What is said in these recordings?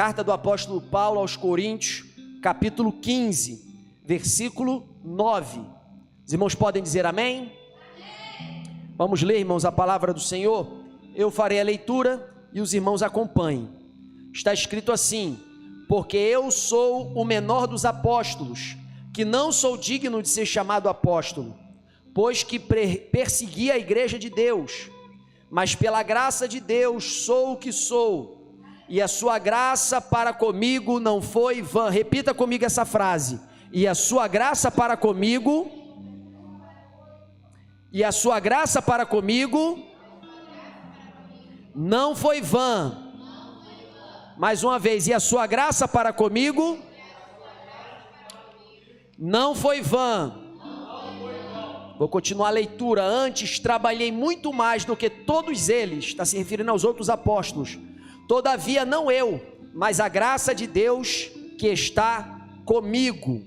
Carta do apóstolo Paulo aos Coríntios, capítulo 15, versículo 9. Os irmãos podem dizer amém? Amém. Vamos ler, irmãos, a palavra do Senhor. Eu farei a leitura e os irmãos acompanhem. Está escrito assim: porque eu sou o menor dos apóstolos, que não sou digno de ser chamado apóstolo, pois que persegui a igreja de Deus, mas pela graça de Deus sou o que sou, e a sua graça para comigo não foi vã. Repita comigo essa frase: e a sua graça para comigo, e a sua graça para comigo não foi vã. Mais uma vez: e a sua graça para comigo não foi vã. Vou continuar a leitura. Antes trabalhei muito mais do que todos eles, está se referindo aos outros apóstolos. Todavia não eu, mas a graça de Deus que está comigo.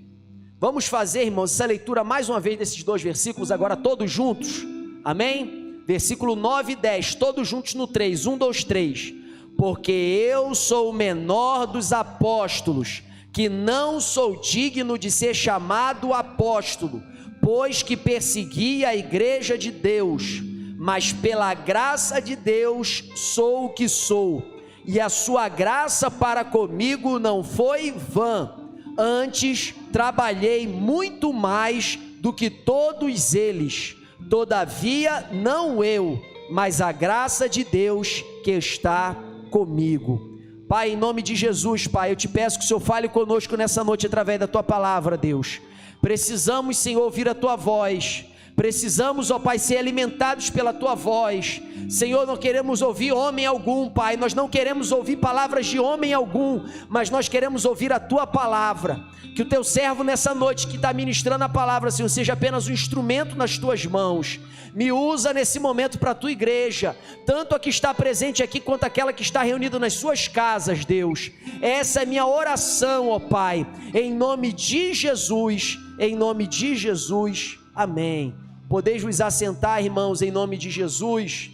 Vamos fazer, irmãos, essa leitura mais uma vez desses dois versículos, agora todos juntos, amém? Versículo 9 e 10, todos juntos no 3, 1, 2, 3. Porque eu sou o menor dos apóstolos, que não sou digno de ser chamado apóstolo, pois que persegui a igreja de Deus, mas pela graça de Deus sou o que sou, e a sua graça para comigo não foi vã. Antes trabalhei muito mais do que todos eles. Todavia não eu, mas a graça de Deus que está comigo. Pai, em nome de Jesus, Pai, eu te peço que o Senhor fale conosco nessa noite através da tua palavra, Deus. Precisamos, Senhor, ouvir a tua voz. Precisamos, ó Pai, ser alimentados pela tua voz. Senhor, não queremos ouvir homem algum, Pai. Nós não queremos ouvir palavras de homem algum, mas nós queremos ouvir a tua palavra. Que o teu servo nessa noite que está ministrando a palavra, Senhor, seja apenas um instrumento nas tuas mãos. Me usa nesse momento para a tua igreja, tanto a que está presente aqui quanto aquela que está reunida nas suas casas, Deus. Essa é minha oração, ó Pai, em nome de Jesus, em nome de Jesus, amém. Podeis vos assentar, irmãos, em nome de Jesus.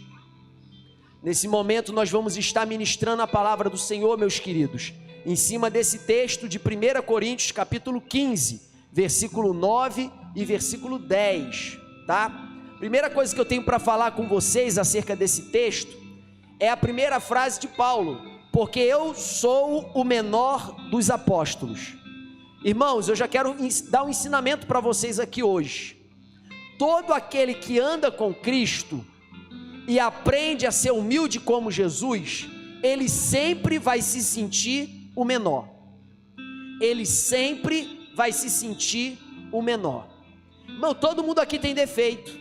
Nesse momento nós vamos estar ministrando a palavra do Senhor, meus queridos, em cima desse texto de 1 Coríntios, capítulo 15, versículo 9 e versículo 10, tá? Primeira coisa que eu tenho para falar com vocês acerca desse texto é a primeira frase de Paulo: porque eu sou o menor dos apóstolos. Irmãos, eu já quero dar um ensinamento para vocês aqui hoje. Todo aquele que anda com Cristo e aprende a ser humilde como Jesus, ele sempre vai se sentir o menor. Ele sempre vai se sentir o menor. Irmão, todo mundo aqui tem defeito.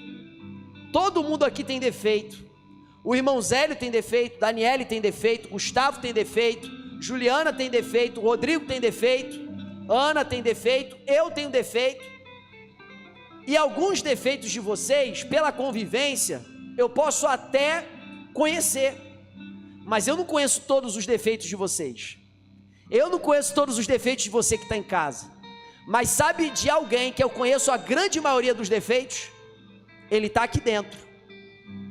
Todo mundo aqui tem defeito. O irmão Zélio tem defeito, Daniele tem defeito, Gustavo tem defeito, Juliana tem defeito, Rodrigo tem defeito, Ana tem defeito, eu tenho defeito. E alguns defeitos de vocês, pela convivência, eu posso até conhecer, mas eu não conheço todos os defeitos de vocês. Eu não conheço todos os defeitos de você que está em casa. Mas sabe de alguém que eu conheço a grande maioria dos defeitos? Ele está aqui dentro.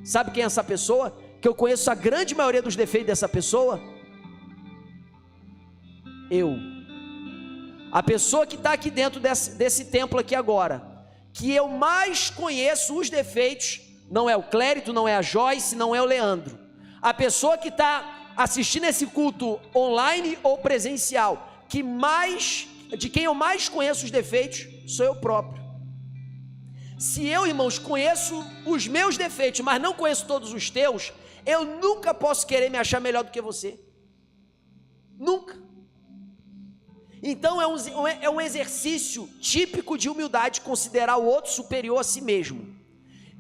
Sabe quem é essa pessoa? Que eu conheço a grande maioria dos defeitos dessa pessoa? Eu. A pessoa que está aqui dentro desse templo aqui agora, que eu mais conheço os defeitos, não é o Clérito, não é a Joyce, não é o Leandro. A pessoa que está assistindo esse culto online ou presencial, de quem eu mais conheço os defeitos, sou eu próprio. Se eu, irmãos, conheço os meus defeitos, mas não conheço todos os teus, eu nunca posso querer me achar melhor do que você. Nunca. Então é um exercício típico de humildade considerar o outro superior a si mesmo.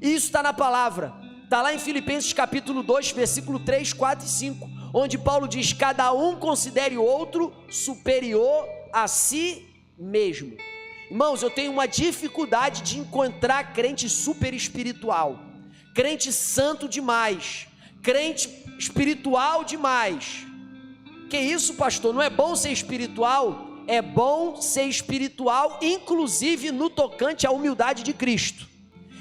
Isso está na palavra, está lá em Filipenses capítulo 2, versículo 3, 4 e 5, onde Paulo diz: cada um considere o outro superior a si mesmo. Irmãos, eu tenho uma dificuldade de encontrar crente super espiritual, crente santo demais, crente espiritual demais. Que isso, pastor? Não é bom ser espiritual? É bom ser espiritual, inclusive no tocante à humildade de Cristo.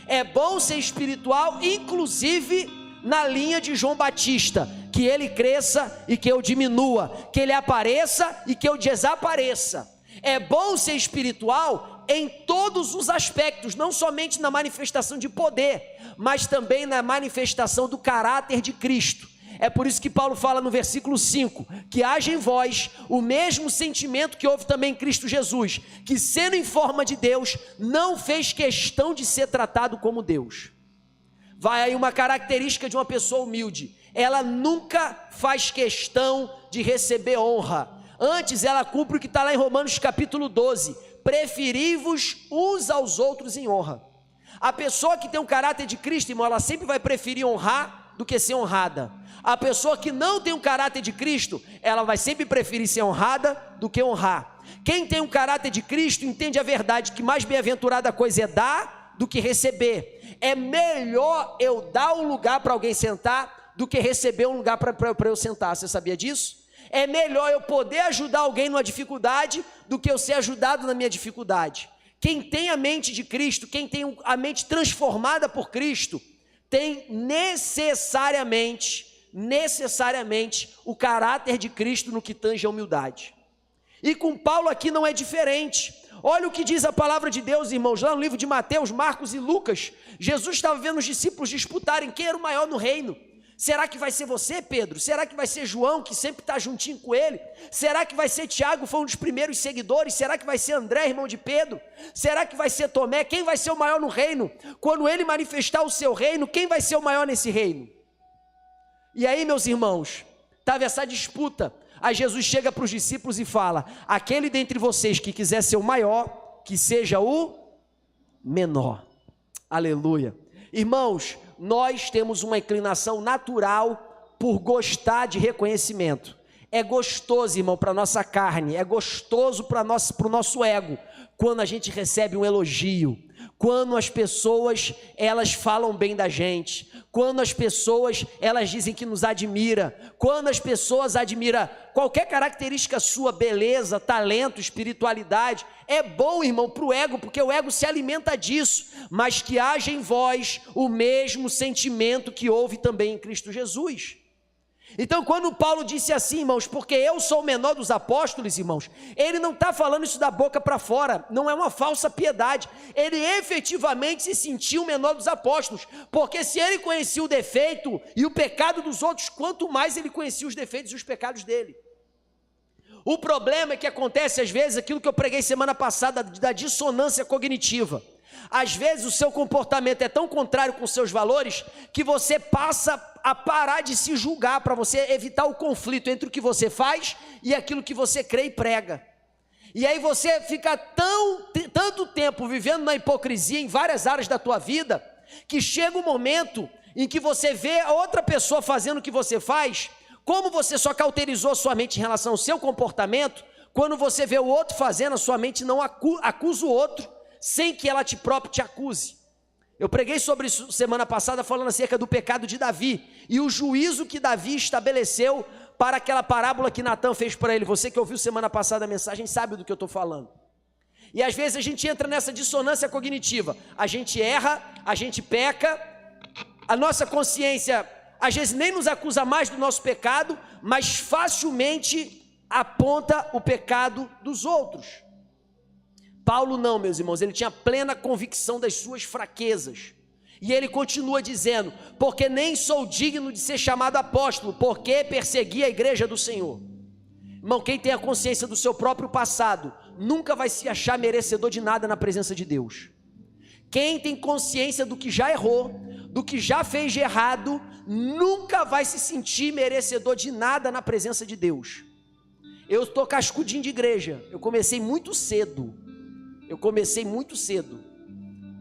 É bom ser espiritual, inclusive na linha de João Batista, que que ele cresça e que eu diminua, que ele apareça e que eu desapareça. É bom ser espiritual em todos os aspectos, não somente na manifestação de poder, mas também na manifestação do caráter de Cristo. É por isso que Paulo fala no versículo 5, que haja em vós o mesmo sentimento que houve também em Cristo Jesus, que sendo em forma de Deus, não fez questão de ser tratado como Deus. Vai aí uma característica de uma pessoa humilde: ela nunca faz questão de receber honra. Antes ela cumpre o que está lá em Romanos capítulo 12, preferi-vos uns aos outros em honra. A pessoa que tem um caráter de Cristo, irmão, ela sempre vai preferir honrar do que ser honrada. A pessoa que não tem um caráter de Cristo, ela vai sempre preferir ser honrada do que honrar. Quem tem um caráter de Cristo entende a verdade, que mais bem-aventurada coisa é dar do que receber. É melhor eu dar um lugar para alguém sentar do que receber um lugar para eu sentar. Você sabia disso? É melhor eu poder ajudar alguém numa dificuldade do que eu ser ajudado na minha dificuldade. Quem tem a mente de Cristo, quem tem a mente transformada por Cristo, tem necessariamente o caráter de Cristo no que tange a humildade. E com Paulo aqui não é diferente. Olha o que diz a palavra de Deus, irmãos, lá no livro de Mateus, Marcos e Lucas. Jesus estava vendo os discípulos disputarem quem era o maior no reino. Será que vai ser você, Pedro? Será que vai ser João, que sempre está juntinho com ele? Será que vai ser Tiago, foi um dos primeiros seguidores? Será que vai ser André, irmão de Pedro? Será que vai ser Tomé? Quem vai ser o maior no reino? Quando ele manifestar o seu reino, quem vai ser o maior nesse reino? E aí, meus irmãos, estava essa disputa. Aí Jesus chega para os discípulos e fala: aquele dentre vocês que quiser ser o maior, que seja o menor. Aleluia. Irmãos, nós temos uma inclinação natural por gostar de reconhecimento. É gostoso, irmão, para a nossa carne, é gostoso para o nosso ego, quando a gente recebe um elogio, quando as pessoas, elas falam bem da gente, quando as pessoas, elas dizem que nos admira, quando as pessoas admiram qualquer característica sua, beleza, talento, espiritualidade. É bom, irmão, para o ego, porque o ego se alimenta disso, mas que haja em vós o mesmo sentimento que houve também em Cristo Jesus. Então, quando Paulo disse assim, irmãos, porque eu sou o menor dos apóstolos, irmãos, ele não está falando isso da boca para fora, não é uma falsa piedade. Ele efetivamente se sentiu o menor dos apóstolos, porque se ele conhecia o defeito e o pecado dos outros, quanto mais ele conhecia os defeitos e os pecados dele. O problema é que acontece às vezes aquilo que eu preguei semana passada, da dissonância cognitiva. Às vezes o seu comportamento é tão contrário com seus valores que você passa a parar de se julgar, para você evitar o conflito entre o que você faz e aquilo que você crê e prega. E aí você fica tanto tempo vivendo na hipocrisia em várias áreas da tua vida, que chega um momento em que você vê a outra pessoa fazendo o que você faz. Como você só cauterizou sua mente em relação ao seu comportamento, quando você vê o outro fazendo, a sua mente não acusa o outro, sem que ela própria te acuse. Eu preguei sobre isso semana passada, falando acerca do pecado de Davi, e o juízo que Davi estabeleceu para aquela parábola que Natan fez para ele. Você que ouviu semana passada a mensagem sabe do que eu estou falando. E às vezes a gente entra nessa dissonância cognitiva, a gente erra, a gente peca, a nossa consciência às vezes nem nos acusa mais do nosso pecado, mas facilmente aponta o pecado dos outros. Paulo não, meus irmãos, ele tinha plena convicção das suas fraquezas, e ele continua dizendo: porque nem sou digno de ser chamado apóstolo, porque persegui a igreja do Senhor. Irmão, quem tem a consciência do seu próprio passado, nunca vai se achar merecedor de nada na presença de Deus. Quem tem consciência do que já errou, do que já fez de errado, nunca vai se sentir merecedor de nada na presença de Deus. Eu estou cascudinho de igreja, eu comecei muito cedo.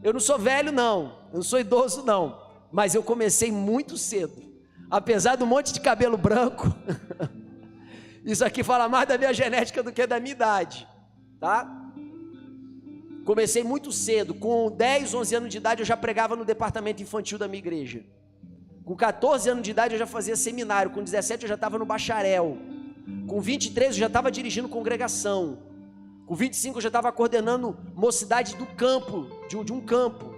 Eu não sou velho não, eu não sou idoso não, mas eu comecei muito cedo. Apesar do monte de cabelo branco, isso aqui fala mais da minha genética do que da minha idade, tá? Comecei muito cedo, com 10, 11 anos de idade eu já pregava no departamento infantil da minha igreja. Com 14 anos de idade eu já fazia seminário, com 17 eu já estava no bacharel, com 23 eu já estava dirigindo congregação, com 25 eu já estava coordenando mocidade do campo, de um campo.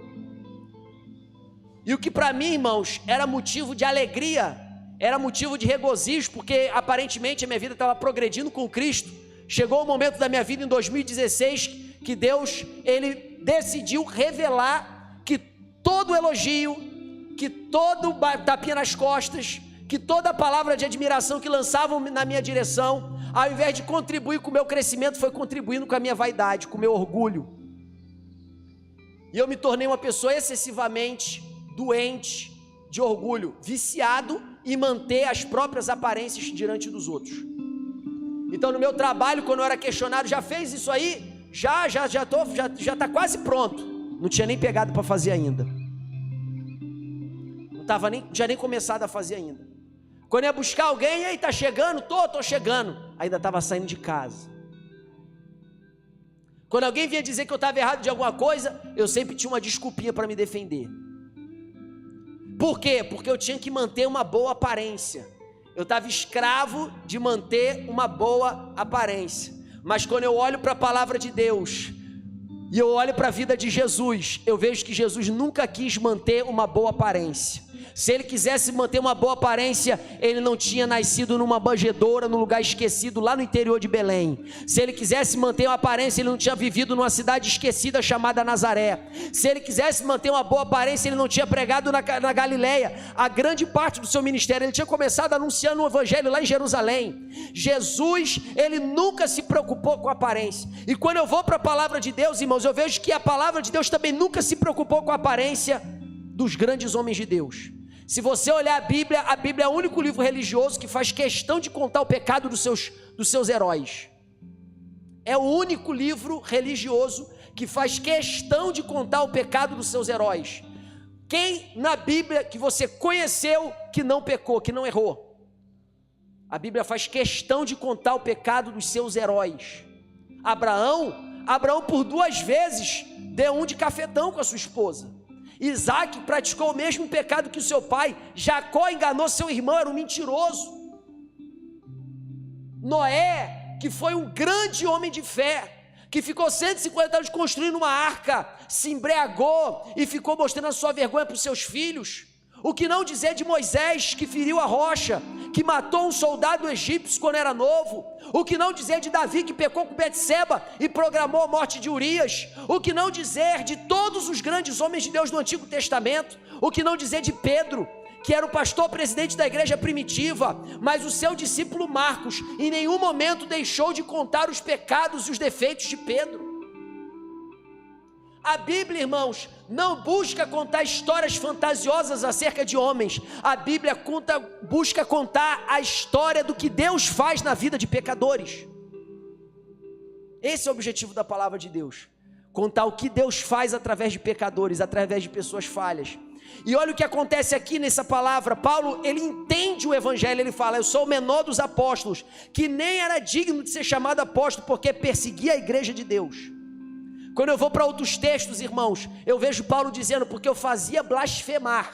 E o que para mim, irmãos, era motivo de alegria, era motivo de regozijo, porque aparentemente a minha vida estava progredindo com Cristo. Chegou o momento da minha vida em 2016 que Deus, Ele decidiu revelar que todo elogio, que todo tapinha nas costas, que toda palavra de admiração que lançavam na minha direção, ao invés de contribuir com o meu crescimento, foi contribuindo com a minha vaidade, com o meu orgulho. E eu me tornei uma pessoa excessivamente doente de orgulho, viciado em manter as próprias aparências diante dos outros. Então no meu trabalho, quando eu era questionado, já fez isso aí? Já está quase pronto. Não tinha nem pegado para fazer ainda. Não tinha nem começado a fazer ainda. Quando ia buscar alguém, e aí, tá chegando? Tô chegando. Ainda estava saindo de casa. Quando alguém vinha dizer que eu estava errado de alguma coisa, eu sempre tinha uma desculpinha para me defender. Por quê? Porque eu tinha que manter uma boa aparência. Eu estava escravo de manter uma boa aparência. Mas quando eu olho para a palavra de Deus, e eu olho para a vida de Jesus, eu vejo que Jesus nunca quis manter uma boa aparência. Se ele quisesse manter uma boa aparência, ele não tinha nascido numa manjedoura, num lugar esquecido lá no interior de Belém. Se ele quisesse manter uma aparência, ele não tinha vivido numa cidade esquecida chamada Nazaré. Se ele quisesse manter uma boa aparência, ele não tinha pregado na Galileia. A grande parte do seu ministério, ele tinha começado anunciando o evangelho lá em Jerusalém. Jesus, ele nunca se preocupou com a aparência. E quando eu vou para a palavra de Deus, irmãos, eu vejo que a palavra de Deus também nunca se preocupou com a aparência dos grandes homens de Deus. Se você olhar a Bíblia é o único livro religioso que faz questão de contar o pecado dos seus heróis. É o único livro religioso que faz questão de contar o pecado dos seus heróis. Quem na Bíblia que você conheceu que não pecou, que não errou? A Bíblia faz questão de contar o pecado dos seus heróis. Abraão por 2 vezes deu um de cafetão com a sua esposa. Isaac praticou o mesmo pecado que o seu pai. Jacó enganou seu irmão, era um mentiroso. Noé, que foi um grande homem de fé, que ficou 150 anos construindo uma arca, se embriagou e ficou mostrando a sua vergonha para os seus filhos. O que não dizer de Moisés, que feriu a rocha, que matou um soldado egípcio quando era novo? O que não dizer de Davi, que pecou com Betseba e programou a morte de Urias? O que não dizer de todos os grandes homens de Deus do Antigo Testamento? O que não dizer de Pedro, que era o pastor presidente da igreja primitiva, mas o seu discípulo Marcos em nenhum momento deixou de contar os pecados e os defeitos de Pedro. A Bíblia, irmãos, não busca contar histórias fantasiosas acerca de homens. A Bíblia busca contar a história do que Deus faz na vida de pecadores. Esse é o objetivo da palavra de Deus. Contar o que Deus faz através de pecadores, através de pessoas falhas. E olha o que acontece aqui nessa palavra. Paulo, ele entende o evangelho, ele fala: eu sou o menor dos apóstolos, que nem era digno de ser chamado apóstolo, porque perseguia a igreja de Deus. Quando eu vou para outros textos, irmãos, eu vejo Paulo dizendo: porque eu fazia blasfemar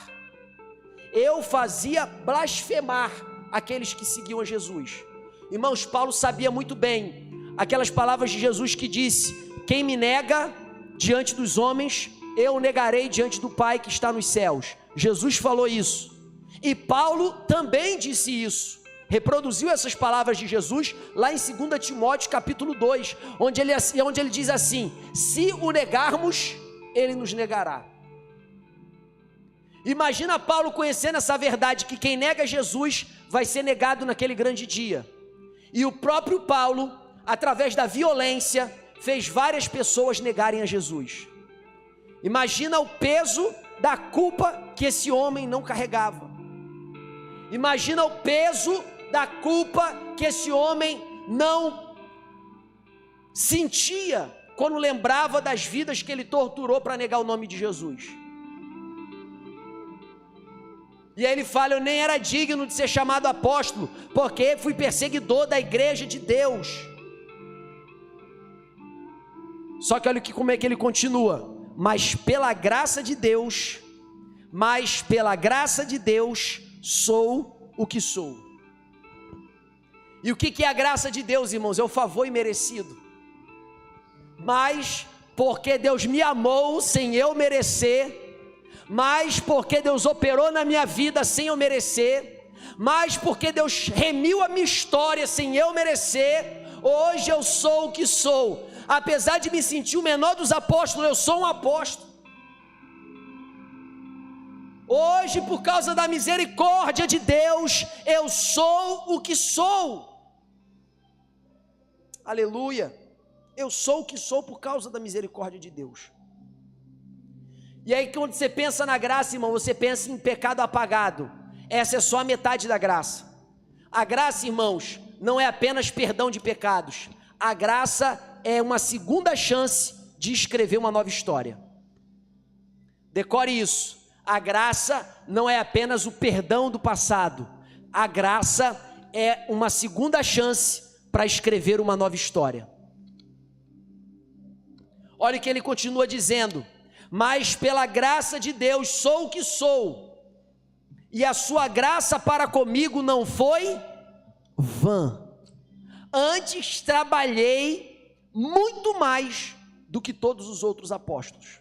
aqueles que seguiam a Jesus. Irmãos, Paulo sabia muito bem aquelas palavras de Jesus que disse: quem me nega diante dos homens, eu o negarei diante do Pai que está nos céus. Jesus falou isso, e Paulo também disse isso, reproduziu essas palavras de Jesus lá em 2 Timóteo capítulo 2, onde ele diz assim: se o negarmos, ele nos negará. Imagina Paulo conhecendo essa verdade, que quem nega Jesus vai ser negado naquele grande dia. E o próprio Paulo, através da violência, fez várias pessoas negarem a Jesus. Imagina o peso da culpa que esse homem não carregava. Imagina o peso da culpa que esse homem não sentia quando lembrava das vidas que ele torturou para negar o nome de Jesus. E aí ele fala: eu nem era digno de ser chamado apóstolo, porque fui perseguidor da igreja de Deus. Só que olha como é que ele continua: mas pela graça de Deus sou o que sou. E o que é a graça de Deus, irmãos? É o favor imerecido. Mas porque Deus me amou sem eu merecer, mas porque Deus operou na minha vida sem eu merecer, mas porque Deus remiu a minha história sem eu merecer, hoje eu sou o que sou. Apesar de me sentir o menor dos apóstolos, eu sou um apóstolo. Hoje, por causa da misericórdia de Deus, eu sou o que sou. Aleluia. Eu sou o que sou por causa da misericórdia de Deus. E aí quando você pensa na graça, irmão, você pensa em pecado apagado. Essa é só a metade da graça. A graça, irmãos, não é apenas perdão de pecados. A graça é uma segunda chance de escrever uma nova história. Decore isso. A graça não é apenas o perdão do passado. A graça é uma segunda chance para escrever uma nova história. Olha o que ele continua dizendo: mas pela graça de Deus sou o que sou, e a sua graça para comigo não foi vã. Antes trabalhei muito mais do que todos os outros apóstolos.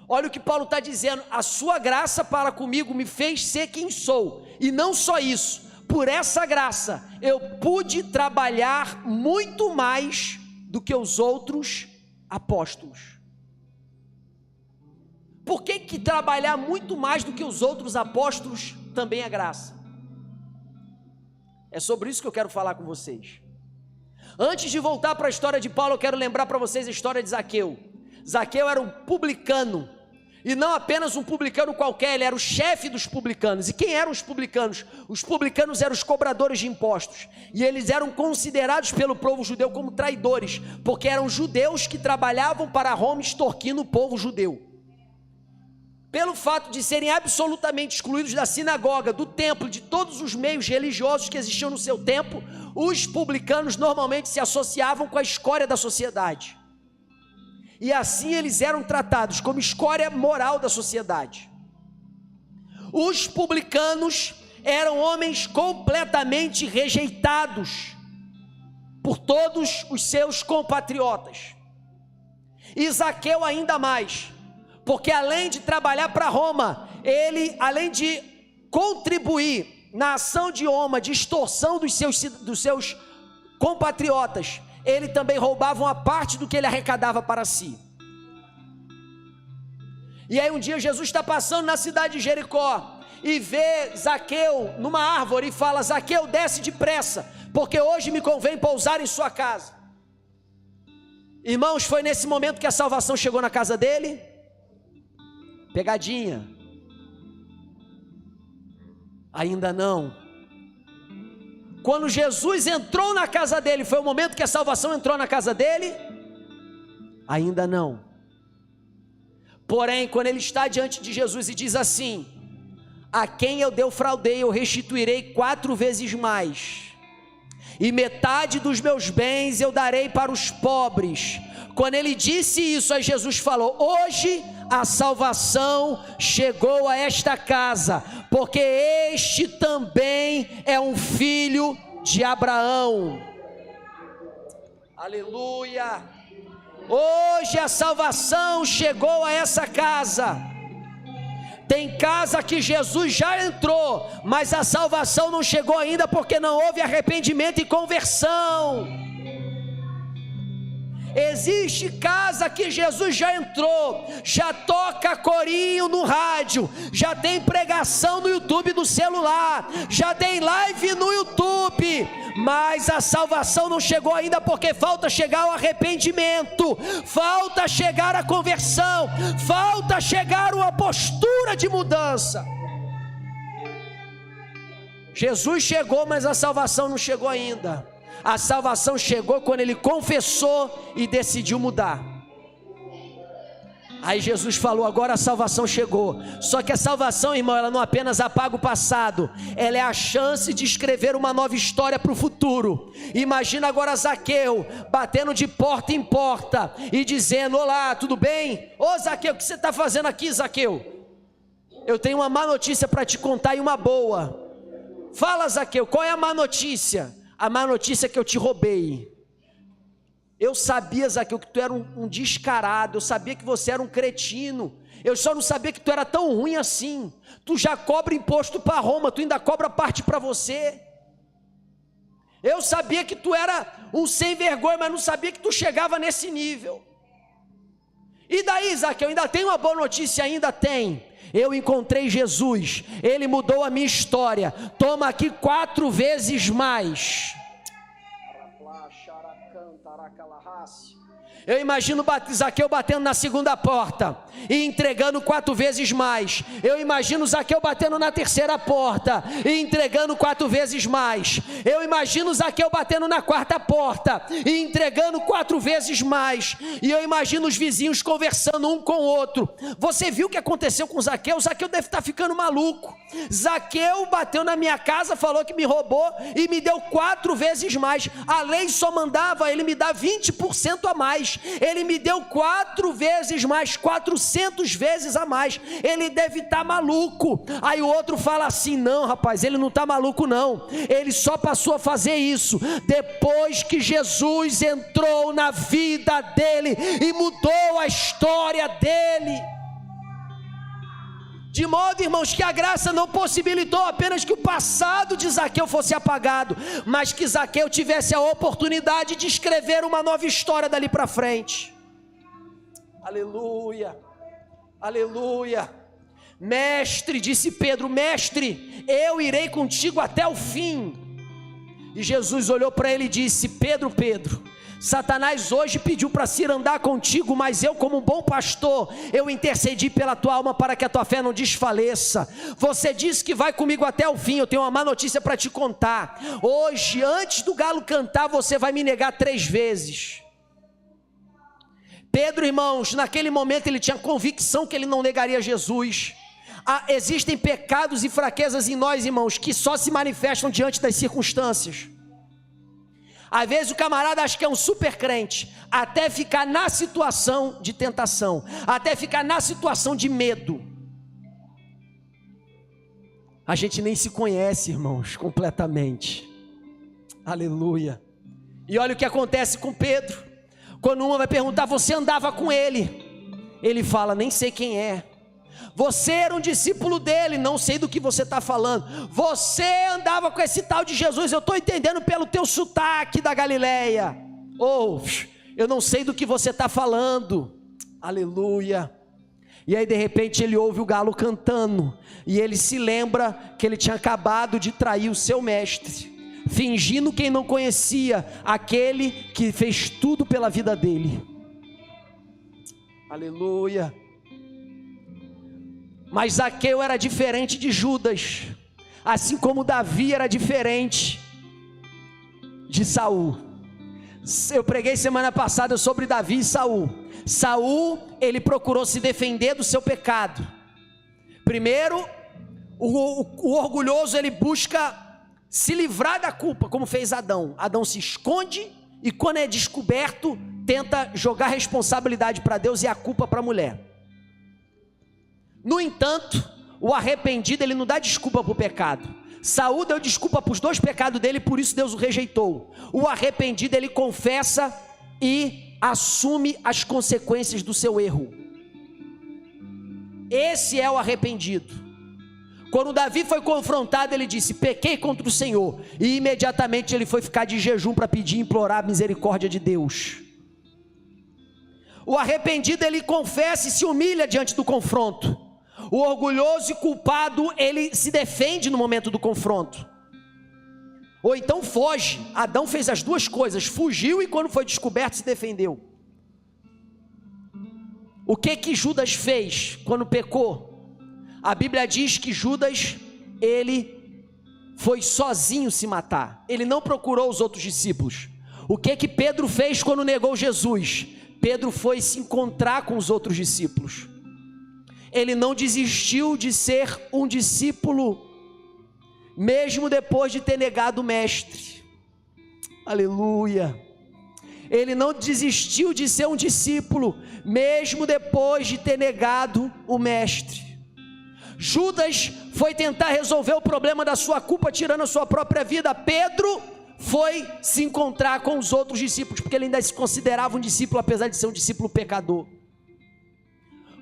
Olha o que Paulo está dizendo: a sua graça para comigo me fez ser quem sou, e não só isso, por essa graça eu pude trabalhar muito mais do que os outros apóstolos. Por que trabalhar muito mais do que os outros apóstolos também é graça? É sobre isso que eu quero falar com vocês. Antes de voltar para a história de Paulo, eu quero lembrar para vocês a história de Zaqueu. Zaqueu era um publicano, e não apenas um publicano qualquer, ele era o chefe dos publicanos. E quem eram os publicanos? Os publicanos eram os cobradores de impostos, e eles eram considerados pelo povo judeu como traidores, porque eram judeus que trabalhavam para Roma extorquindo o povo judeu. Pelo fato de serem absolutamente excluídos da sinagoga, do templo, de todos os meios religiosos que existiam no seu tempo, os publicanos normalmente se associavam com a escória da sociedade. E assim eles eram tratados como escória moral da sociedade. Os publicanos eram homens completamente rejeitados por todos os seus compatriotas. E Zaqueu ainda mais, porque além de trabalhar para Roma, ele, além de contribuir na ação de Roma, de extorsão dos seus compatriotas, ele também roubava uma parte do que ele arrecadava para si. E aí um dia Jesus está passando na cidade de Jericó, e vê Zaqueu numa árvore, e fala: Zaqueu, desce depressa, porque hoje me convém pousar em sua casa. Irmãos, foi nesse momento que a salvação chegou na casa dele? Pegadinha. Ainda não. Quando Jesus entrou na casa dele, foi o momento que a salvação entrou na casa dele? Ainda não. Porém, quando ele está diante de Jesus e diz assim: a quem eu defraudei, eu restituirei 4 vezes mais, e metade dos meus bens eu darei para os pobres. Quando ele disse isso, aí Jesus falou: hoje a salvação chegou a esta casa, porque este também é um filho de Abraão. Aleluia! Hoje a salvação chegou a essa casa. Tem casa que Jesus já entrou, mas a salvação não chegou ainda, porque não houve arrependimento e conversão. Existe casa que Jesus já entrou, já toca corinho no rádio, já tem pregação no YouTube do celular, já tem live no YouTube, mas a salvação não chegou ainda, porque falta chegar o arrependimento, falta chegar a conversão, falta chegar uma postura de mudança. Jesus chegou, mas a salvação não chegou ainda. A salvação chegou quando ele confessou e decidiu mudar. Aí Jesus falou: agora a salvação chegou. Só que a salvação, irmão, ela não apenas apaga o passado, ela é a chance de escrever uma nova história para o futuro. Imagina agora Zaqueu batendo de porta em porta e dizendo: olá, tudo bem? Ô Zaqueu, o que você está fazendo aqui, Zaqueu? Eu tenho uma má notícia para te contar e uma boa. Fala, Zaqueu, qual é a má notícia? A má notícia é que eu te roubei. Eu sabia, Zaqueu, que tu era um descarado, eu sabia que você era um cretino, eu só não sabia que tu era tão ruim assim. Tu já cobra imposto para Roma, tu ainda cobra parte para você. Eu sabia que tu era um sem vergonha, mas não sabia que tu chegava nesse nível. E daí, Zaqueu, ainda tem uma boa notícia? Ainda tem. Eu encontrei Jesus, Ele mudou a minha história. Toma aqui 4 vezes mais. Eu imagino Zaqueu batendo na segunda porta e entregando 4 vezes mais. Eu imagino Zaqueu batendo na terceira porta e entregando 4 vezes mais. Eu imagino Zaqueu batendo na quarta porta e entregando 4 vezes mais. E eu imagino os vizinhos conversando um com o outro. Você viu o que aconteceu com Zaqueu? Zaqueu deve estar ficando maluco. Zaqueu bateu na minha casa, falou que me roubou e me deu 4 vezes mais. A lei só mandava ele me dar 20% a mais. Ele me deu 4 vezes mais, 400 vezes a mais. Ele deve estar maluco. Aí o outro fala assim: não, rapaz, ele não está maluco não, ele só passou a fazer isso depois que Jesus entrou na vida dele e mudou a história dele. De modo, irmãos, que a graça não possibilitou apenas que o passado de Zaqueu fosse apagado, mas que Zaqueu tivesse a oportunidade de escrever uma nova história dali para frente. Aleluia, aleluia. Mestre, disse Pedro, mestre, eu irei contigo até o fim. E Jesus olhou para ele e disse: Pedro, Pedro, Satanás hoje pediu para se andar contigo, mas eu, como um bom pastor, eu intercedi pela tua alma para que a tua fé não desfaleça. Você disse que vai comigo até o fim. Eu tenho uma má notícia para te contar. Hoje, antes do galo cantar, você vai me negar 3 vezes. Pedro, irmãos, naquele momento ele tinha convicção que ele não negaria Jesus. Existem pecados e fraquezas em nós, irmãos, que só se manifestam diante das circunstâncias. Às vezes o camarada acha que é um super crente, até ficar na situação de tentação, até ficar na situação de medo. A gente nem se conhece, irmãos, completamente. Aleluia. E olha o que acontece com Pedro. Quando uma vai perguntar: você andava com ele? Ele fala: nem sei quem é. Você era um discípulo dele, não sei do que você está falando. Você andava com esse tal de Jesus, eu estou entendendo pelo teu sotaque da Galileia. Eu não sei do que você está falando. Aleluia. E aí de repente ele ouve o galo cantando, e ele se lembra que ele tinha acabado de trair o seu mestre, fingindo quem não conhecia aquele que fez tudo pela vida dele. Aleluia. Mas Zaqueu era diferente de Judas, assim como Davi era diferente de Saul. Eu preguei semana passada sobre Davi e Saul. Saul, ele procurou se defender do seu pecado. Primeiro, o orgulhoso, ele busca se livrar da culpa, como fez Adão. Adão se esconde e quando é descoberto, tenta jogar a responsabilidade para Deus e a culpa para a mulher. No entanto, o arrependido, ele não dá desculpa para o pecado. Saul deu desculpa para os 2 pecados dele, por isso Deus o rejeitou. O arrependido, ele confessa e assume as consequências do seu erro. Esse é o arrependido. Quando Davi foi confrontado, ele disse: pequei contra o Senhor, e imediatamente ele foi ficar de jejum para pedir e implorar a misericórdia de Deus. O arrependido, ele confessa e se humilha diante do confronto. O orgulhoso e culpado, ele se defende no momento do confronto, ou então foge. Adão fez as 2 coisas, fugiu e quando foi descoberto se defendeu. O que Judas fez quando pecou? A Bíblia diz que Judas, ele foi sozinho se matar, ele não procurou os outros discípulos. O que Pedro fez quando negou Jesus? Pedro foi se encontrar com os outros discípulos. Ele não desistiu de ser um discípulo, mesmo depois de ter negado o mestre. Aleluia. Ele não desistiu de ser um discípulo, mesmo depois de ter negado o mestre. Judas foi tentar resolver o problema da sua culpa, tirando a sua própria vida. Pedro foi se encontrar com os outros discípulos, porque ele ainda se considerava um discípulo, apesar de ser um discípulo pecador.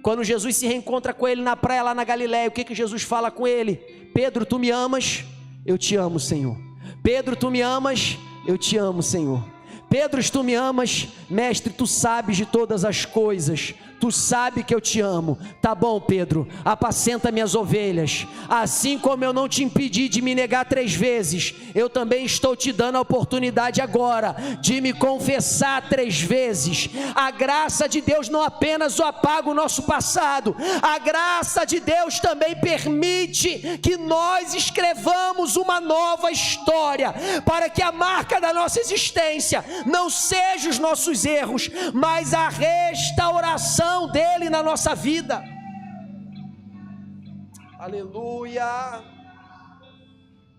Quando Jesus se reencontra com ele na praia lá na Galileia, o que Jesus fala com ele? Pedro, tu me amas? Eu te amo, Senhor. Pedro, tu me amas? Eu te amo, Senhor. Pedro, tu me amas? Mestre, tu sabes de todas as coisas, tu sabes que eu te amo. Tá bom, Pedro, apacenta minhas ovelhas. Assim como eu não te impedi de me negar 3 vezes, eu também estou te dando a oportunidade agora de me confessar 3 vezes. A graça de Deus não apenas apaga o nosso passado, a graça de Deus também permite que nós escrevamos uma nova história, para que a marca da nossa existência não seja os nossos erros, mas a restauração dele na nossa vida. Aleluia,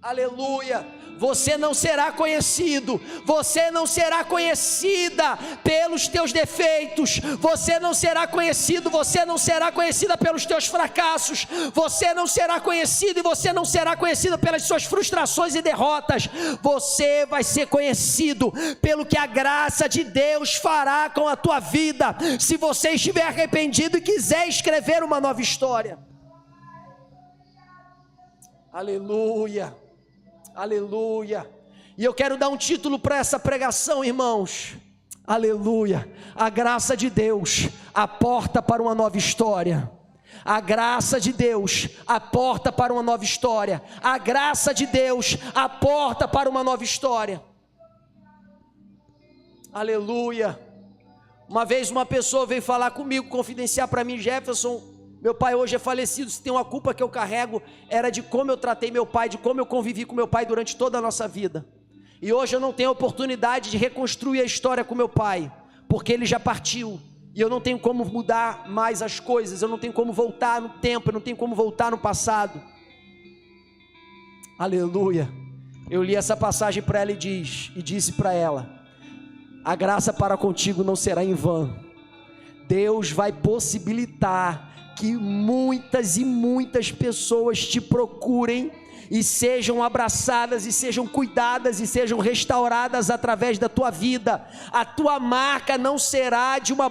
aleluia. Você não será conhecido, você não será conhecida pelos teus defeitos, você não será conhecido, você não será conhecida pelos teus fracassos, você não será conhecido e você não será conhecida pelas suas frustrações e derrotas. Você vai ser conhecido pelo que a graça de Deus fará com a tua vida, se você estiver arrependido e quiser escrever uma nova história. Aleluia, aleluia. E eu quero dar um título para essa pregação, irmãos. Aleluia. A graça de Deus, a porta para uma nova história. A graça de Deus, a porta para uma nova história. A graça de Deus, a porta para uma nova história. Aleluia. Uma vez uma pessoa veio falar comigo, confidenciar para mim: Jefferson, meu pai hoje é falecido, se tem uma culpa que eu carrego, era de como eu tratei meu pai, de como eu convivi com meu pai durante toda a nossa vida. E hoje eu não tenho a oportunidade de reconstruir a história com meu pai, porque ele já partiu, e eu não tenho como mudar mais as coisas, eu não tenho como voltar no tempo, eu não tenho como voltar no passado. Aleluia. Eu li essa passagem para ela e disse para ela: a graça para contigo não será em vão. Deus vai possibilitar que muitas e muitas pessoas te procurem e sejam abraçadas, e sejam cuidadas, e sejam restauradas através da tua vida. A tua marca não será de uma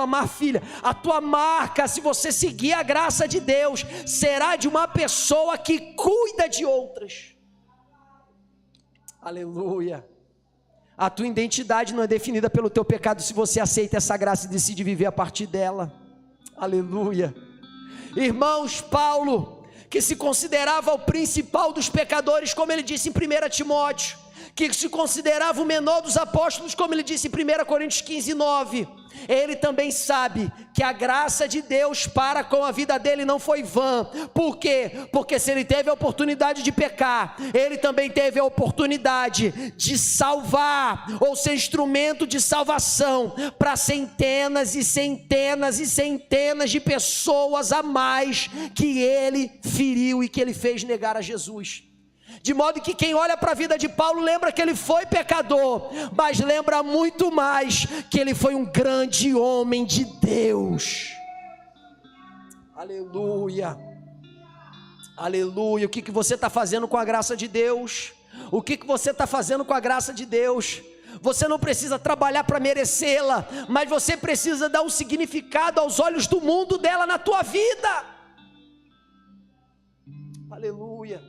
má filha. A tua marca, se você seguir a graça de Deus, será de uma pessoa que cuida de outras. Aleluia. A tua identidade não é definida pelo teu pecado, se você aceita essa graça e decide viver a partir dela. Aleluia. Irmãos, Paulo, que se considerava o principal dos pecadores, como ele disse em 1 Timóteo, que se considerava o menor dos apóstolos, como ele disse em 1 Coríntios 15:9, ele também sabe que a graça de Deus para com a vida dele não foi vã. Por quê? Porque se ele teve a oportunidade de pecar, ele também teve a oportunidade de salvar, ou ser instrumento de salvação para centenas e centenas e centenas de pessoas a mais que ele feriu e que ele fez negar a Jesus. De modo que quem olha para a vida de Paulo lembra que ele foi pecador, mas lembra muito mais que ele foi um grande homem de Deus. Aleluia, aleluia. O que você está fazendo com a graça de Deus? O que você está fazendo com a graça de Deus? Você não precisa trabalhar para merecê-la, mas você precisa dar um significado aos olhos do mundo dela na tua vida. Aleluia.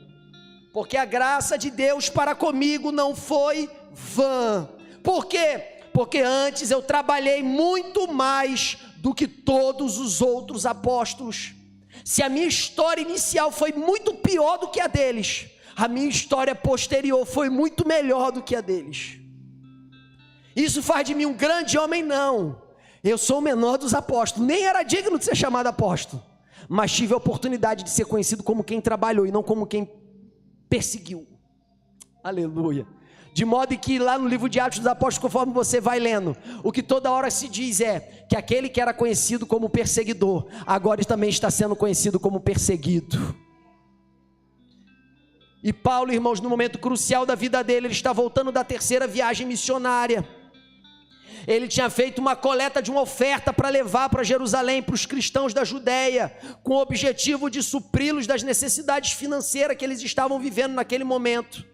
Porque a graça de Deus para comigo não foi vã. Por quê? Porque antes eu trabalhei muito mais do que todos os outros apóstolos. Se a minha história inicial foi muito pior do que a deles, a minha história posterior foi muito melhor do que a deles. Isso faz de mim um grande homem? Não. Eu sou o menor dos apóstolos, nem era digno de ser chamado apóstolo, mas tive a oportunidade de ser conhecido como quem trabalhou e não como quem perseguiu. Aleluia. De modo que lá no livro de Atos dos Apóstolos, conforme você vai lendo, o que toda hora se diz é que aquele que era conhecido como perseguidor, agora também está sendo conhecido como perseguido. E Paulo, irmãos, no momento crucial da vida dele, ele está voltando da 3ª viagem missionária. Ele tinha feito uma coleta de uma oferta para levar para Jerusalém, para os cristãos da Judéia, com o objetivo de supri-los das necessidades financeiras que eles estavam vivendo naquele momento.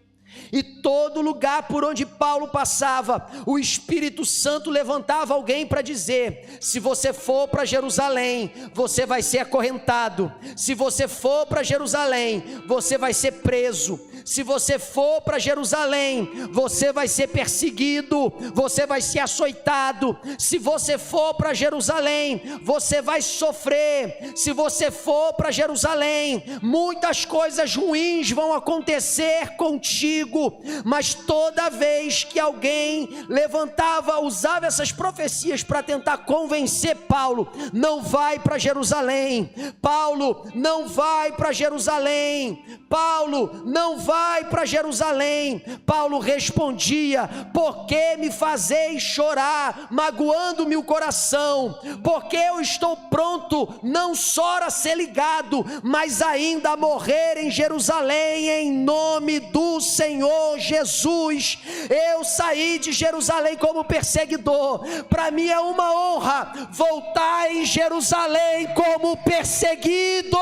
E todo lugar por onde Paulo passava, o Espírito Santo levantava alguém para dizer: se você for para Jerusalém, você vai ser acorrentado. Se você for para Jerusalém, você vai ser preso. Se você for para Jerusalém, você vai ser perseguido, você vai ser açoitado. Se você for para Jerusalém, você vai sofrer. Se você for para Jerusalém, muitas coisas ruins vão acontecer contigo. Mas toda vez que alguém levantava, usava essas profecias para tentar convencer Paulo: não vai para Jerusalém, Paulo, não vai para Jerusalém, Paulo, não vai para Jerusalém, Paulo respondia: por que me fazeis chorar, magoando-me o coração? Porque eu estou pronto não só a ser ligado, mas ainda a morrer em Jerusalém, em nome do Senhor Jesus. Eu saí de Jerusalém como perseguidor, para mim é uma honra voltar em Jerusalém como perseguido.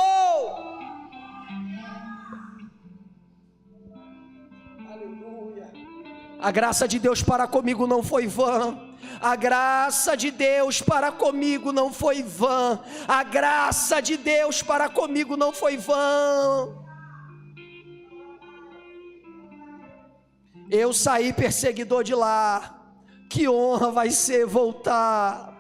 Aleluia. A graça de Deus para comigo não foi vã. A graça de Deus para comigo não foi vã. A graça de Deus para comigo não foi vã. Eu saí perseguidor de lá. Que honra vai ser voltar.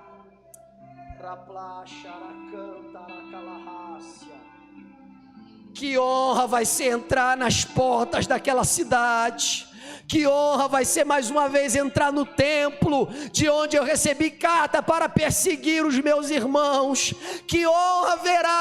Que honra vai ser entrar nas portas daquela cidade. Que honra vai ser mais uma vez entrar no templo, de onde eu recebi carta para perseguir os meus irmãos. Que honra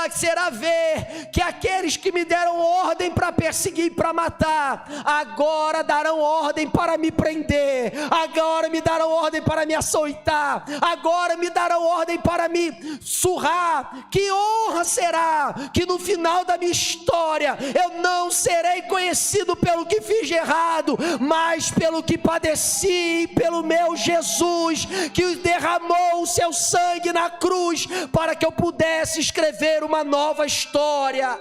será ver que aqueles que me deram ordem para perseguir, para matar, agora darão ordem para me prender, agora me darão ordem para me açoitar, agora me darão ordem para me surrar. Que honra será que no final da minha história eu não serei conhecido pelo que fiz de errado, mas pelo que padeci, pelo meu Jesus, que derramou o seu sangue na cruz, para que eu pudesse escrever uma nova história.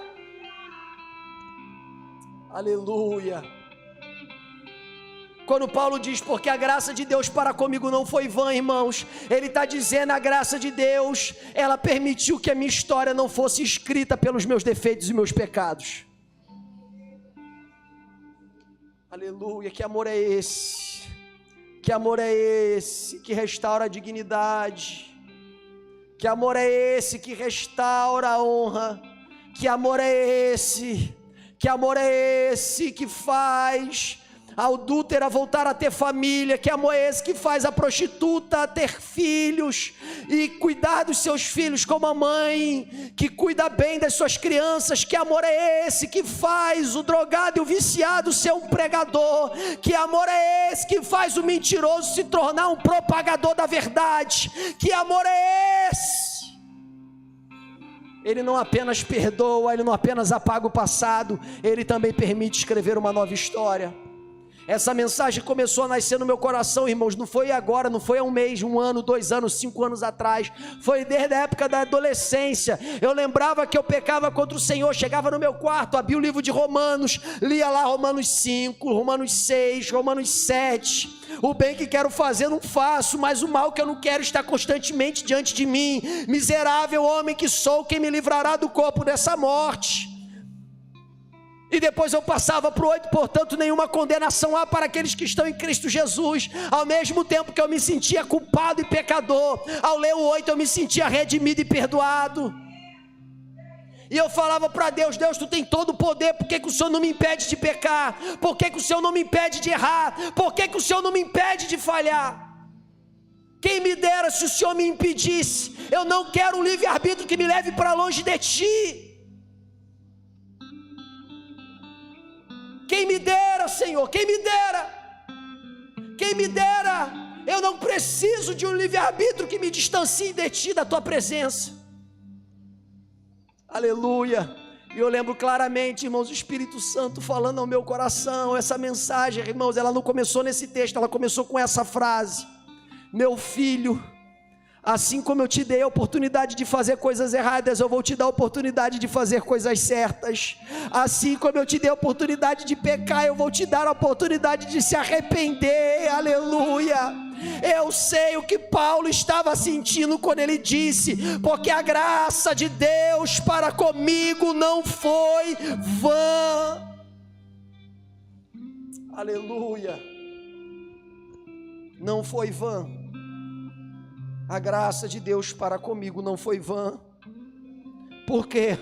Aleluia. Quando Paulo diz: porque a graça de Deus para comigo não foi vã, irmãos, ele está dizendo: a graça de Deus, ela permitiu que a minha história não fosse escrita pelos meus defeitos e meus pecados. Aleluia. Que amor é esse? Que amor é esse que restaura a dignidade? Que amor é esse que restaura a honra? Que amor é esse? Que amor é esse que faz a adúltera voltar a ter família? Que amor é esse que faz a prostituta ter filhos e cuidar dos seus filhos como a mãe que cuida bem das suas crianças? Que amor é esse que faz o drogado e o viciado ser um pregador? Que amor é esse que faz o mentiroso se tornar um propagador da verdade? Que amor é esse? Ele não apenas perdoa, ele não apenas apaga o passado, ele também permite escrever uma nova história. Essa mensagem começou a nascer no meu coração, irmãos, não foi agora, não foi há um mês, 1 ano, 2 anos, 5 anos atrás, foi desde a época da adolescência. Eu lembrava que eu pecava contra o Senhor, chegava no meu quarto, abria o livro de Romanos, lia lá Romanos 5, Romanos 6, Romanos 7, o bem que quero fazer não faço, mas o mal que eu não quero está constantemente diante de mim. Miserável homem que sou, quem me livrará do corpo dessa morte? E depois eu passava para o 8, portanto nenhuma condenação há para aqueles que estão em Cristo Jesus. Ao mesmo tempo que eu me sentia culpado e pecador, ao ler o 8 eu me sentia redimido e perdoado. E eu falava para Deus: Deus, tu tem todo o poder, por que que o Senhor não me impede de pecar? Por que que o Senhor não me impede de errar? Por que que o Senhor não me impede de falhar? Quem me dera se o Senhor me impedisse. Eu não quero um livre-arbítrio que me leve para longe de Ti. Quem me dera, Senhor, quem me dera, quem me dera. Eu não preciso de um livre-arbítrio que me distancie de Ti, da Tua presença. Aleluia. E eu lembro claramente, irmãos, o Espírito Santo falando ao meu coração. Essa mensagem, irmãos, ela não começou nesse texto, ela começou com essa frase: meu filho, Assim como eu te dei a oportunidade de fazer coisas erradas, eu vou te dar a oportunidade de fazer coisas certas. Assim como eu te dei a oportunidade de pecar, eu vou te dar a oportunidade de se arrepender. Aleluia! Eu sei o que Paulo estava sentindo quando ele disse: porque a graça de Deus para comigo não foi vã. Aleluia! Não foi vã. A graça de Deus para comigo não foi vã. Por quê?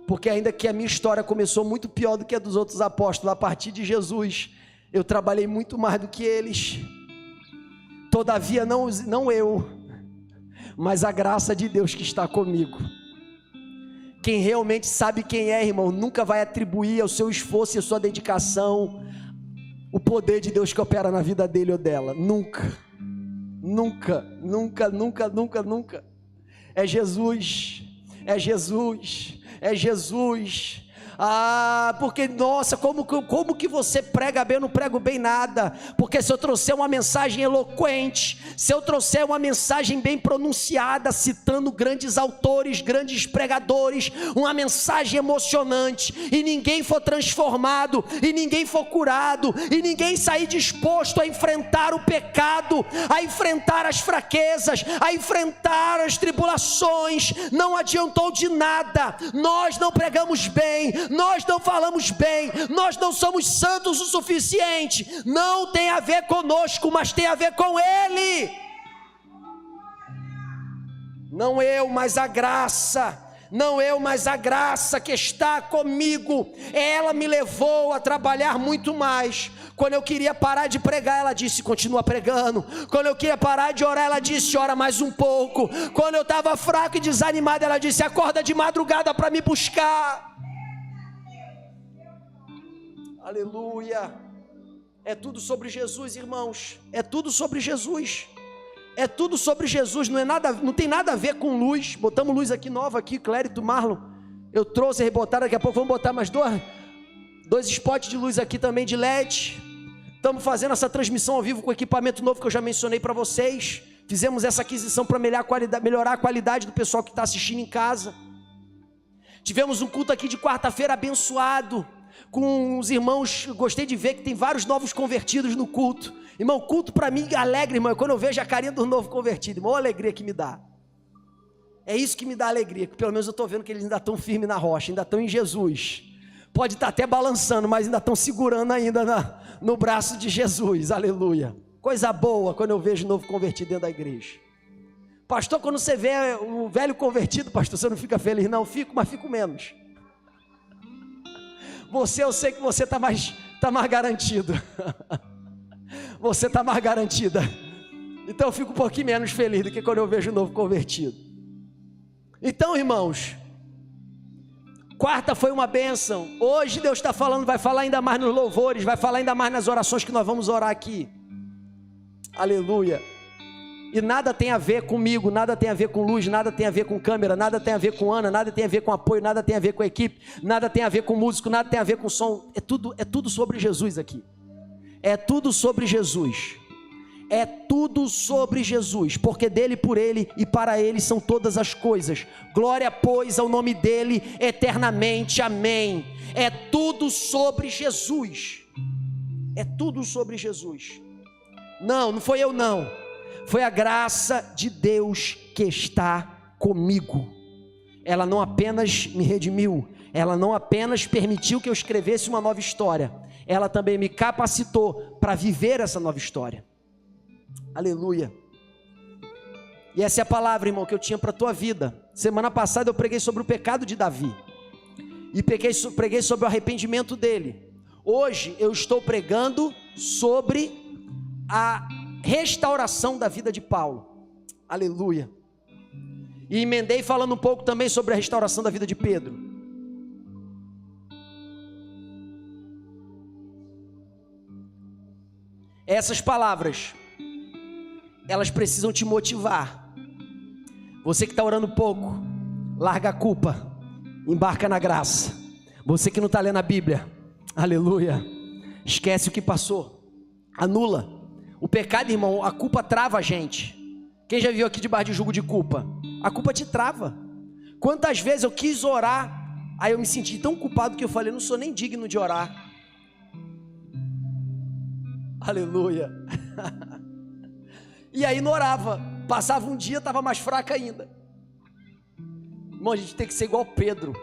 Porque ainda que a minha história começou muito pior do que a dos outros apóstolos, a partir de Jesus, eu trabalhei muito mais do que eles. Todavia não eu, mas a graça de Deus que está comigo. Quem realmente sabe quem é, irmão, nunca vai atribuir ao seu esforço e à sua dedicação o poder de Deus que opera na vida dele ou dela. Nunca. Nunca, nunca, nunca, nunca, nunca. É Jesus, é Jesus, é Jesus. Ah, porque nossa, como que você prega bem? Eu não prego bem nada. Porque se eu trouxer uma mensagem eloquente, se eu trouxer uma mensagem bem pronunciada, citando grandes autores, grandes pregadores, uma mensagem emocionante, e ninguém for transformado, e ninguém for curado, e ninguém sair disposto a enfrentar o pecado, a enfrentar as fraquezas, a enfrentar as tribulações, não adiantou de nada. Nós não pregamos bem, nós não falamos bem, nós não somos santos o suficiente. Não tem a ver conosco, mas tem a ver com Ele. Não eu, mas a graça. Não eu, mas a graça que está comigo. Ela me levou a trabalhar muito mais. Quando eu queria parar de pregar, ela disse: continua pregando. Quando eu queria parar de orar, ela disse: ora mais um pouco. Quando eu estava fraco e desanimado, ela disse: acorda de madrugada para me buscar. Aleluia. É tudo sobre Jesus, irmãos. É tudo sobre Jesus. É tudo sobre Jesus. Não tem nada a ver com luz. Botamos luz aqui nova aqui, Clérito, Marlon. Eu trouxe, rebotaram, daqui a pouco vamos botar mais dois spots de luz aqui também de LED. Estamos fazendo essa transmissão ao vivo com equipamento novo que eu já mencionei para vocês. Fizemos essa aquisição para melhorar a qualidade do pessoal que está assistindo em casa. Tivemos um culto aqui de quarta-feira abençoado com os irmãos. Gostei de ver que tem vários novos convertidos no culto. Irmão, culto para mim alegre, irmão, quando eu vejo a carinha do novo convertido, irmão, a alegria que me dá. É isso que me dá alegria, que pelo menos eu estou vendo que eles ainda estão firmes na rocha, ainda estão em Jesus. Pode estar até balançando, mas ainda estão segurando ainda no braço de Jesus, aleluia. Coisa boa quando eu vejo novo convertido dentro da igreja. Pastor, quando você vê o velho convertido, pastor, você não fica feliz? Não, fico, mas fico menos. Você, eu sei que você está mais garantido. Você está mais garantida. Então eu fico um pouquinho menos feliz do que quando eu vejo um novo convertido. Então, irmãos, quarta foi uma bênção. Hoje Deus está falando, vai falar ainda mais nos louvores, vai falar ainda mais nas orações que nós vamos orar aqui. Aleluia. E nada tem a ver comigo, nada tem a ver com luz, nada tem a ver com câmera, nada tem a ver com Ana, nada tem a ver com apoio, nada tem a ver com equipe, nada tem a ver com músico, nada tem a ver com som. É tudo sobre Jesus aqui. É tudo sobre Jesus. É tudo sobre Jesus, porque dele, por ele e para ele são todas as coisas. Glória, pois, ao nome dele eternamente, amém. É tudo sobre Jesus. É tudo sobre Jesus. Não foi eu não. Foi a graça de Deus que está comigo. Ela não apenas me redimiu, ela não apenas permitiu que eu escrevesse uma nova história, ela também me capacitou para viver essa nova história. Aleluia. E essa é a palavra, irmão, que eu tinha para a tua vida. Semana passada eu preguei sobre o pecado de Davi e preguei sobre o arrependimento dele. Hoje eu estou pregando sobre a restauração da vida de Paulo. Aleluia. E emendei falando um pouco também sobre a restauração da vida de Pedro. Essas palavras, elas precisam te motivar. Você que está orando pouco, larga a culpa, embarca na graça. Você que não está lendo a Bíblia, aleluia, esquece o que passou, anula. O pecado, irmão, a culpa trava a gente. Quem já viu aqui debaixo de jugo de culpa? A culpa te trava. Quantas vezes eu quis orar, aí eu me senti tão culpado que eu falei, não sou nem digno de orar. Aleluia. E aí não orava, passava um dia, estava mais fraca ainda. Irmão, a gente tem que ser igual Pedro.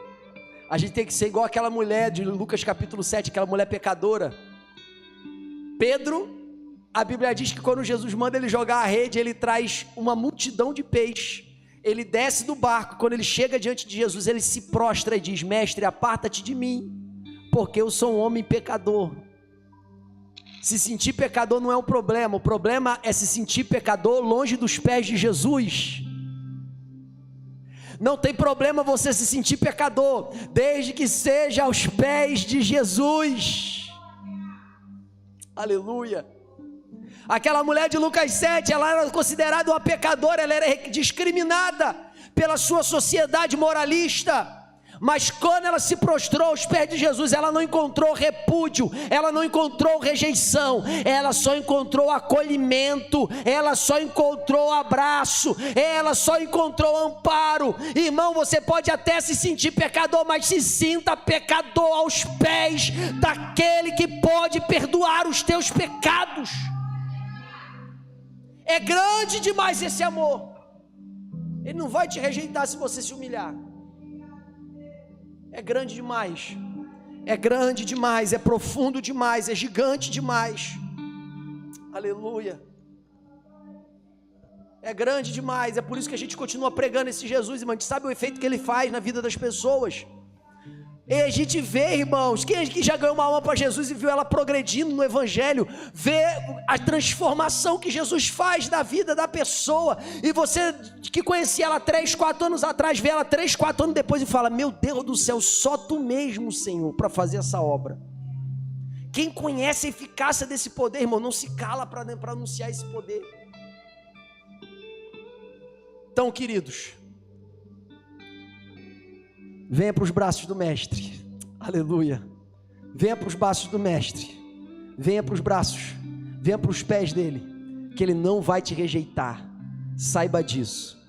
A gente tem que ser igual aquela mulher de Lucas capítulo 7, aquela mulher pecadora. Pedro, a Bíblia diz que quando Jesus manda ele jogar a rede, ele traz uma multidão de peixe. Ele desce do barco, quando ele chega diante de Jesus, ele se prostra e diz, mestre, aparta-te de mim, porque eu sou um homem pecador. Se sentir pecador não é um problema, o problema é se sentir pecador longe dos pés de Jesus. Não tem problema você se sentir pecador, desde que seja aos pés de Jesus. Aleluia. Aquela mulher de Lucas 7, ela era considerada uma pecadora, ela era discriminada pela sua sociedade moralista. Mas quando ela se prostrou aos pés de Jesus, ela não encontrou repúdio, ela não encontrou rejeição, ela só encontrou acolhimento, ela só encontrou abraço, ela só encontrou amparo. Irmão, você pode até se sentir pecador, mas se sinta pecador aos pés daquele que pode perdoar os teus pecados. É grande demais esse amor. Ele não vai te rejeitar se você se humilhar. É grande demais, é grande demais, é profundo demais, é gigante demais. Aleluia. É grande demais, é por isso que a gente continua pregando esse Jesus, irmão. A gente sabe o efeito que ele faz na vida das pessoas. E a gente vê, irmãos, quem que já ganhou uma alma para Jesus e viu ela progredindo no evangelho, vê a transformação que Jesus faz na vida da pessoa, e você que conhecia ela 3, 4 anos atrás, vê ela 3, 4 anos depois e fala, meu Deus do céu, só tu mesmo, Senhor, para fazer essa obra. Quem conhece a eficácia desse poder, irmão, não se cala para anunciar esse poder. Então, queridos, venha para os braços do mestre, aleluia, venha para os braços do mestre, venha para os braços, venha para os pés dele, que ele não vai te rejeitar, saiba disso.